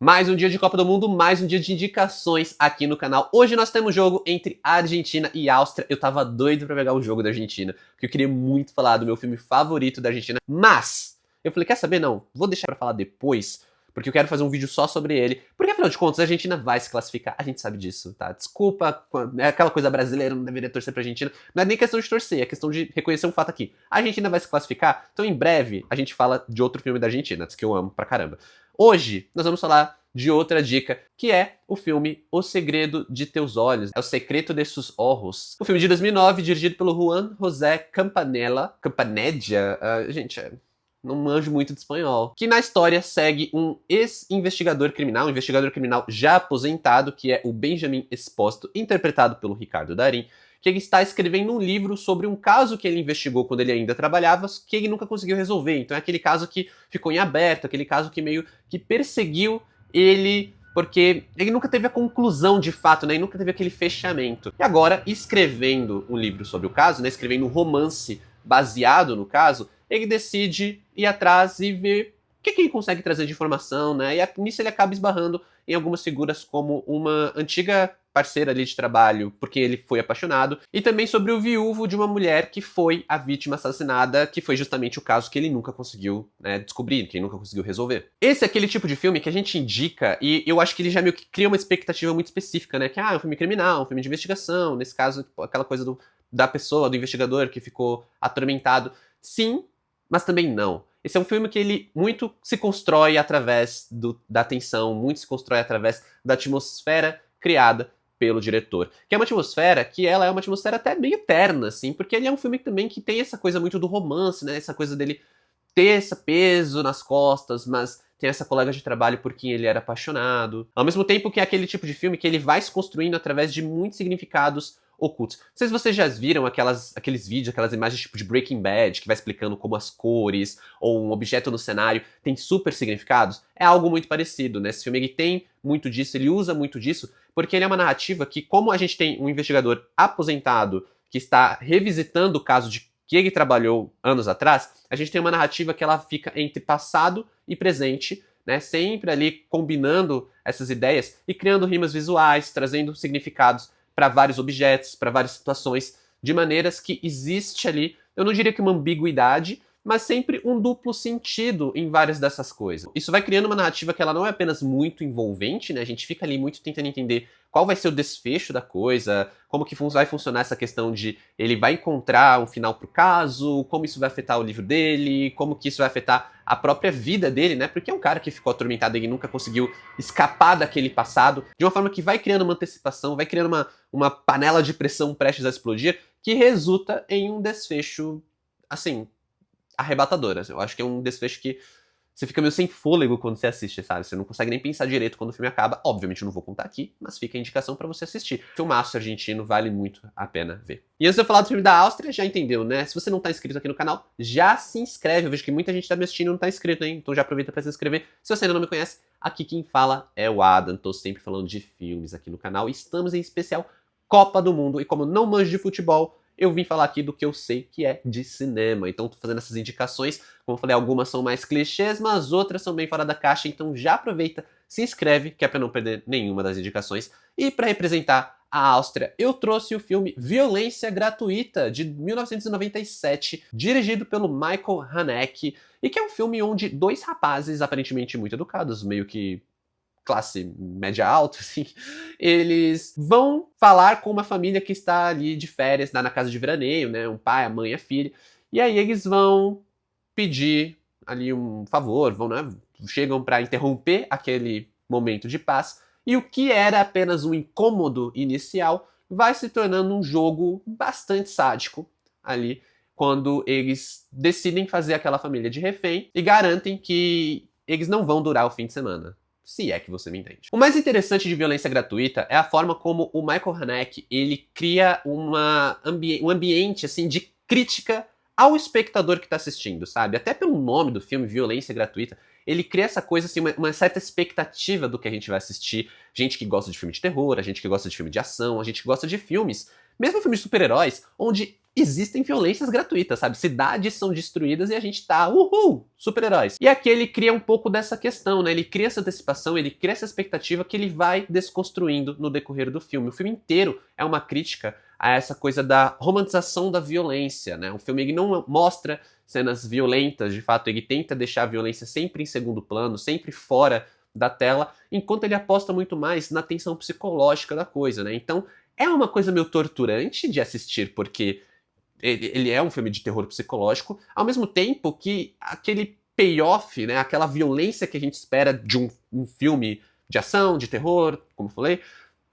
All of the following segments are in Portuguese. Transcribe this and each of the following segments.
Mais um dia de Copa do Mundo, mais um dia de indicações aqui no canal. Hoje nós temos jogo entre Argentina e Áustria. Eu tava doido pra pegar o jogo da Argentina, porque eu queria muito falar do meu filme favorito da Argentina. Mas, eu falei, quer saber? Não, vou deixar pra falar depois, porque eu quero fazer um vídeo só sobre ele. Porque afinal de contas, a Argentina vai se classificar. A gente sabe disso, tá? Desculpa, é aquela coisa brasileira, não deveria torcer pra Argentina. Não é nem questão de torcer, é questão de reconhecer um fato aqui. A Argentina vai se classificar, então em breve a gente fala de outro filme da Argentina, que eu amo pra caramba. Hoje, nós vamos falar de outra dica, que é o filme O Segredo de Teus Olhos. É o Secreto de Sus Ojos. O filme de 2009, dirigido pelo Juan José Campanella. Campanella? Gente, não manjo muito de espanhol. Que na história segue um ex-investigador criminal, um investigador criminal já aposentado, que é o Benjamin Espósito, interpretado pelo Ricardo Darín, que ele está escrevendo um livro sobre um caso que ele investigou quando ele ainda trabalhava, que ele nunca conseguiu resolver. Então é aquele caso que ficou em aberto, aquele caso que meio que perseguiu ele, porque ele nunca teve a conclusão de fato, né? E nunca teve aquele fechamento. E agora, escrevendo um livro sobre o caso, né? Escrevendo um romance baseado no caso, ele decide ir atrás e ver o que ele consegue trazer de informação, né? E nisso ele acaba esbarrando em algumas figuras como uma antiga parceira ali de trabalho, porque ele foi apaixonado, e também sobre o viúvo de uma mulher que foi a vítima assassinada, que foi justamente o caso que ele nunca conseguiu, né, descobrir, que ele nunca conseguiu resolver. Esse é aquele tipo de filme que a gente indica, e eu acho que ele já meio que cria uma expectativa muito específica, né, que é um filme criminal, um filme de investigação, nesse caso, aquela coisa da pessoa, do investigador que ficou atormentado. Sim, mas também não. Esse é um filme que ele muito se constrói através da tensão, muito se constrói através da atmosfera criada pelo diretor. Que é uma atmosfera que ela é uma atmosfera até meio terna, assim, porque ele é um filme também que tem essa coisa muito do romance, né? Essa coisa dele ter esse peso nas costas, mas tem essa colega de trabalho por quem ele era apaixonado. Ao mesmo tempo que é aquele tipo de filme que ele vai se construindo através de muitos significados ocultos. Não sei se vocês já viram aqueles vídeos, aquelas imagens tipo de Breaking Bad, que vai explicando como as cores ou um objeto no cenário tem super significados. É algo muito parecido, né? Esse filme ele tem muito disso, ele usa muito disso, porque ele é uma narrativa que, como a gente tem um investigador aposentado que está revisitando o caso de que ele trabalhou anos atrás, a gente tem uma narrativa que ela fica entre passado e presente, né? Sempre ali combinando essas ideias e criando rimas visuais, trazendo significados para vários objetos, para várias situações, de maneiras que existe ali, eu não diria que uma ambiguidade, mas sempre um duplo sentido em várias dessas coisas. Isso vai criando uma narrativa que ela não é apenas muito envolvente, né? A gente fica ali muito tentando entender qual vai ser o desfecho da coisa, como que vai funcionar essa questão de ele vai encontrar um final pro caso, como isso vai afetar o livro dele, como que isso vai afetar a própria vida dele, né? Porque é um cara que ficou atormentado e nunca conseguiu escapar daquele passado, de uma forma que vai criando uma antecipação, vai criando uma panela de pressão prestes a explodir, que resulta em um desfecho, assim, arrebatador. Eu acho que é um desfecho que você fica meio sem fôlego quando você assiste, sabe? Você não consegue nem pensar direito quando o filme acaba. Obviamente eu não vou contar aqui, mas fica a indicação pra você assistir. Filmaço argentino, vale muito a pena ver. E antes de eu falar do filme da Áustria, já entendeu, né? Se você não tá inscrito aqui no canal, já se inscreve. Eu vejo que muita gente tá me assistindo e não tá inscrito, hein? Então já aproveita pra se inscrever. Se você ainda não me conhece, aqui quem fala é o Adam. Tô sempre falando de filmes aqui no canal. E estamos em especial Copa do Mundo. E como eu não manjo de futebol, eu vim falar aqui do que eu sei que é de cinema. Então tô fazendo essas indicações. Como eu falei, algumas são mais clichês, mas outras são bem fora da caixa. Então já aproveita, se inscreve, que é pra não perder nenhuma das indicações. E pra representar a Áustria, eu trouxe o filme Violência Gratuita, de 1997, dirigido pelo Michael Haneke, e que é um filme onde dois rapazes, aparentemente muito educados, meio que classe média alta, assim, eles vão falar com uma família que está ali de férias, na casa de veraneio, né, um pai, a mãe, a filha, e aí eles vão pedir ali um favor, vão, né, chegam para interromper aquele momento de paz, e o que era apenas um incômodo inicial vai se tornando um jogo bastante sádico ali, quando eles decidem fazer aquela família de refém e garantem que eles não vão durar o fim de semana. Se é que você me entende. O mais interessante de Violência Gratuita é a forma como o Michael Haneke, ele cria um ambiente, assim, de crítica ao espectador que está assistindo, sabe? Até pelo nome do filme, Violência Gratuita, ele cria essa coisa, assim, uma certa expectativa do que a gente vai assistir. Gente que gosta de filme de terror, a gente que gosta de filme de ação, a gente que gosta de filmes Mesmo em filmes de super-heróis, onde existem violências gratuitas, sabe? Cidades são destruídas e a gente tá, uhul, super-heróis. E aqui ele cria um pouco dessa questão, né? Ele cria essa antecipação, ele cria essa expectativa que ele vai desconstruindo no decorrer do filme. O filme inteiro é uma crítica a essa coisa da romantização da violência, né? O filme ele não mostra cenas violentas, de fato, ele tenta deixar a violência sempre em segundo plano, sempre fora da tela, enquanto ele aposta muito mais na tensão psicológica da coisa, né? Então, é uma coisa meio torturante de assistir, porque ele é um filme de terror psicológico, ao mesmo tempo que aquele payoff, né, aquela violência que a gente espera de um filme de ação, de terror, como eu falei,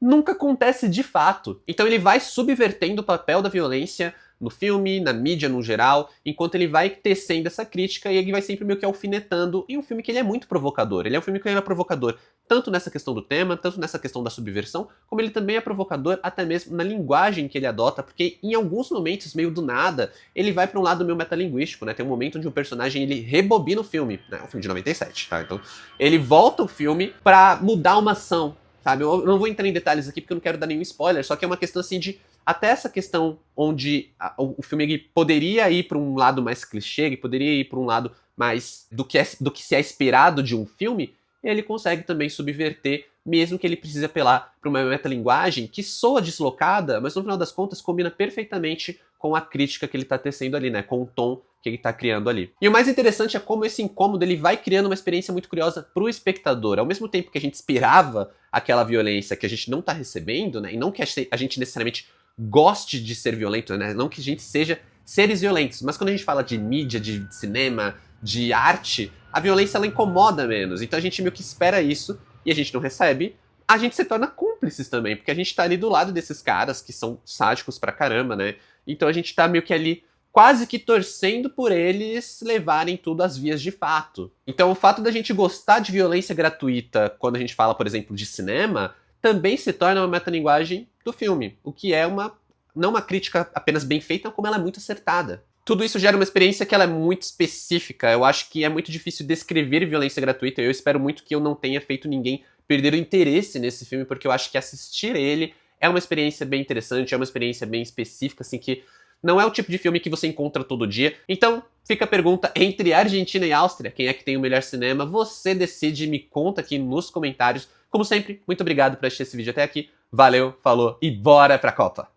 nunca acontece de fato. Então ele vai subvertendo o papel da violência no filme, na mídia no geral, enquanto ele vai tecendo essa crítica e ele vai sempre meio que alfinetando em um filme que ele é muito provocador. Ele é um filme que ele é provocador tanto nessa questão do tema, tanto nessa questão da subversão, como ele também é provocador até mesmo na linguagem que ele adota, porque em alguns momentos, meio do nada, ele vai para um lado meio metalinguístico, né? Tem um momento onde o personagem ele rebobina o filme, né? É um filme de 97, tá? Então ele volta o filme pra mudar uma ação, sabe? Eu não vou entrar em detalhes aqui porque eu não quero dar nenhum spoiler, só que é uma questão assim de até essa questão onde o filme ele poderia ir para um lado mais clichê, ele poderia ir para um lado mais do que se é esperado de um filme, ele consegue também subverter, mesmo que ele precise apelar para uma metalinguagem que soa deslocada, mas no final das contas combina perfeitamente com a crítica que ele está tecendo ali, né? Com o tom que ele está criando ali. E o mais interessante é como esse incômodo ele vai criando uma experiência muito curiosa para o espectador. Ao mesmo tempo que a gente esperava aquela violência que a gente não está recebendo, né? E não que a gente necessariamente goste de ser violento, né? Não que a gente seja seres violentos, mas quando a gente fala de mídia, de cinema, de arte, a violência ela incomoda menos. Então a gente meio que espera isso e a gente não recebe. A gente se torna cúmplices também, porque a gente tá ali do lado desses caras que são sádicos pra caramba, né? Então a gente tá meio que ali quase que torcendo por eles levarem tudo às vias de fato. Então o fato da gente gostar de violência gratuita quando a gente fala, por exemplo, de cinema, também se torna uma metalinguagem do filme, o que é não uma crítica apenas bem feita, como ela é muito acertada. Tudo isso gera uma experiência que ela é muito específica. Eu acho que é muito difícil descrever violência gratuita. Eu espero muito que eu não tenha feito ninguém perder o interesse nesse filme, porque eu acho que assistir ele é uma experiência bem interessante, é uma experiência bem específica, assim, que não é o tipo de filme que você encontra todo dia. Então, fica a pergunta, entre Argentina e Áustria, quem é que tem o melhor cinema? Você decide, me conta aqui nos comentários. Como sempre, muito obrigado por assistir esse vídeo até aqui. Valeu, falou e bora pra Copa!